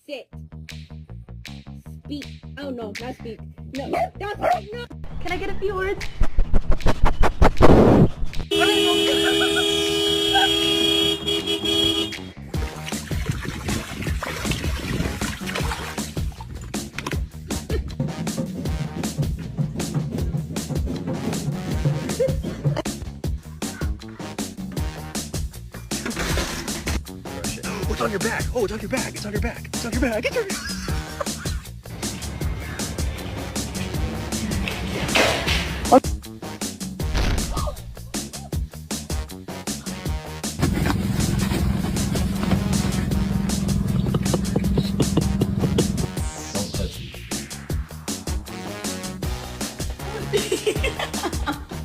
Sit. Speak. Oh no, not speak. No, not speak. No. Can I get a few words? Oh, it's on your back. Oh, it's on your back. It's on your back. It's on your back. It's on your